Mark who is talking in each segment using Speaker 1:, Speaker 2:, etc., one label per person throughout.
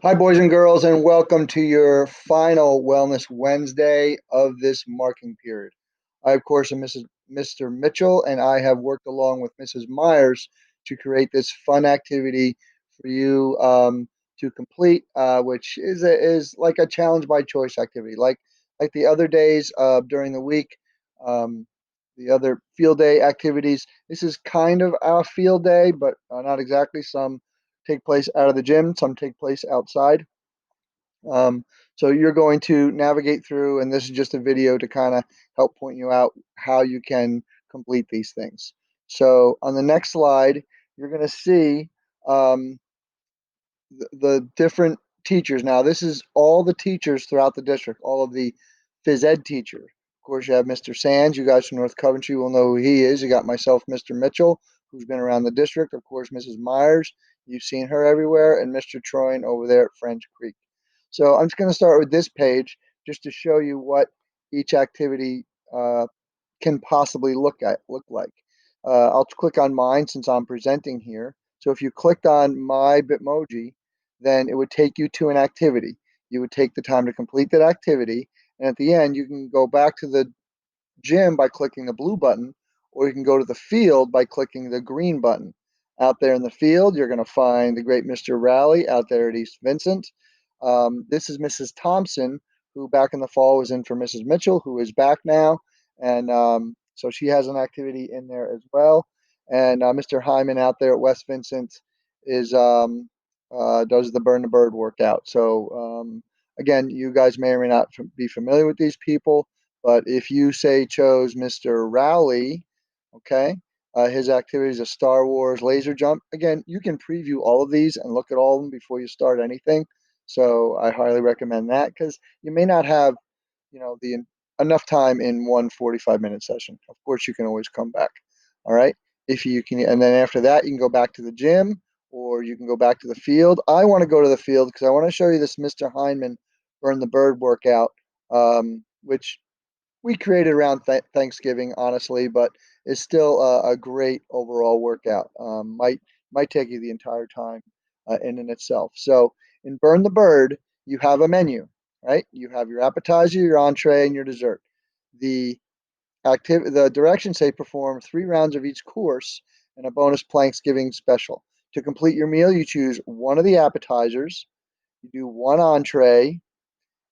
Speaker 1: Hi, boys and girls, and welcome to your final Wellness Wednesday of this marking period. I, of course, am Mr. Mitchell, and I have worked along with Mrs. Myers to create this fun activity for you to complete, which is like a challenge by choice activity, like the other days during the week, um, the other field day activities. This is kind of our field day, but not exactly. Some take place out of the gym, some take place outside. Um, so you're going to navigate through, and this is just a video to kind of help point you out how you can complete these things. So on the next slide, you're going to see um, the different teachers. Now, this is all the teachers throughout the district, all of the phys ed teachers. Of course, you have Mr. Sands. You guys from North Coventry will know who he is. You got myself, Mr. Mitchell, who's been around the district. Of course, Mrs. Myers. You've seen her everywhere, and Mr. Troyne over there at French Creek. So I'm just going to start with this page just to show you what each activity can possibly look like. I'll click on mine since I'm presenting here. So if you clicked on my Bitmoji, then it would take you to an activity. You would take the time to complete that activity, and at the end, you can go back to the gym by clicking the blue button, or you can go to the field by clicking the green button. Out there in the field, you're going to find the great Mr. Rowley out there at East Vincent. This is Mrs. Thompson, who back in the fall was in for Mrs. Mitchell, who is back now. And so she has an activity in there as well. And Mr. Hyman out there at West Vincent is does the Burn the Bird workout. So again, you guys may or may not be familiar with these people, but if you say chose Mr. Rowley, okay, his activity is a Star Wars laser jump. Again, you can preview all of these and look at all of them before you start anything. So I highly recommend that because you may not have, the enough time in one 45-minute session. Of course, you can always come back. All right. If you can, and then after that, you can go back to the gym or you can go back to the field. I want to go to the field because I want to show you this Mr. Hyman Burn the Bird workout, which we created around Thanksgiving, honestly, but it's still a great overall workout. Might take you the entire time in and itself. So in Burn the Bird, you have a menu, right? You have your appetizer, your entree, and your dessert. The the directions say perform 3 rounds of each course and a bonus Thanksgiving special. To complete your meal, you choose one of the appetizers, you do one entree,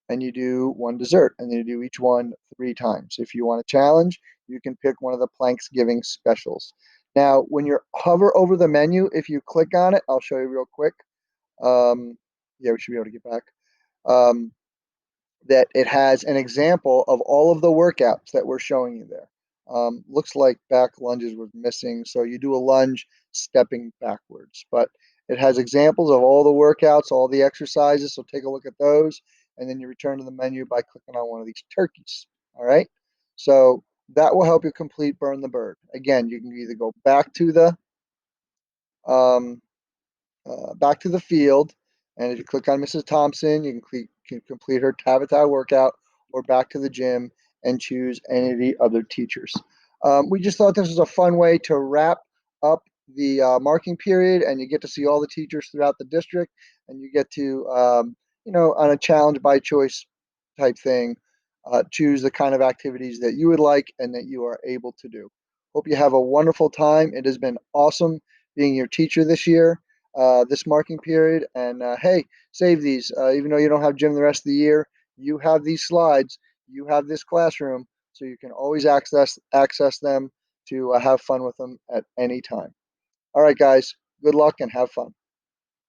Speaker 1: and you do one dessert, and then you do each one 3 times. If you want a challenge, you can pick one of the Thanksgiving specials. Now, when you hover over the menu, if you click on it, I'll show you real quick. Yeah, we should be able to get back. Um, that it has an example of all of the workouts that we're showing you there. Looks like back lunges was missing, so you do a lunge stepping backwards. But it has examples of all the workouts, all the exercises, so take a look at those, and then you return to the menu by clicking on one of these turkeys. All right, so that will help you complete Burn the Bird. Again, you can either go um, back to the field. And if you click on Mrs. Thompson, you can complete her Tabata workout or back to the gym and choose any of the other teachers. We just thought this was a fun way to wrap up the marking period, and you get to see all the teachers throughout the district, and you get to, on a challenge by choice type thing, choose the kind of activities that you would like and that you are able to do. Hope you have a wonderful time. It has been awesome being your teacher this year, this marking period. And hey, save these. Even though you don't have gym the rest of the year, you have these slides, you have this classroom, so you can always access them to have fun with them at any time. All right, guys, good luck and have fun.